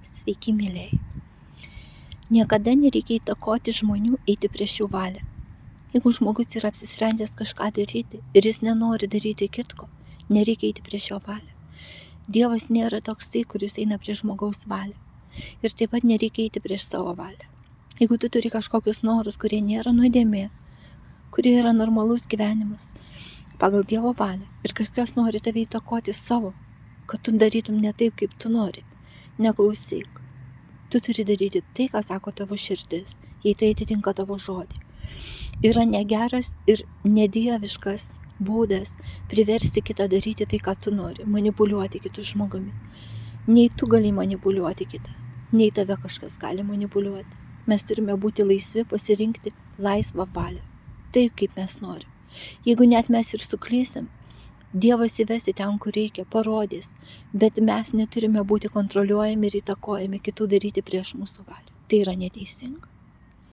Sveiki, mylėjai. Niekada nereikia įtakoti žmonių eiti prieš jų valią. Jeigu žmogus yra apsisprendęs kažką daryti ir jis nenori daryti kitko, nereikia eiti prieš jo valią. Dievas nėra toksai, kuris eina prieš žmogaus valią. Ir taip pat nereikia eiti prieš savo valią. Jeigu tu turi kažkokius norus, kurie nėra nuodėmė, kurie yra normalus gyvenimas, pagal Dievo valią, ir kažkas nori tave įtakoti savo, kad tu darytum ne taip, kaip tu nori, neklausyk. Tu turi daryti tai, ką sako tavo širdis, jei tai atitinka tavo žodį. Yra negeras ir nedieviškas būdas priversti kitą daryti tai, ką tu nori, manipuliuoti kitų žmogumi. Nei tu gali manipuliuoti kitą, nei tave kažkas gali manipuliuoti. Mes turime būti laisvi pasirinkti laisvą valią, taip kaip mes norim. Jeigu net mes ir suklysim, Dievas įvesi ten, kur reikia, parodys, bet mes neturime būti kontroliuojami ir įtakojami kitų daryti prieš mūsų valią. Tai yra neteisinga.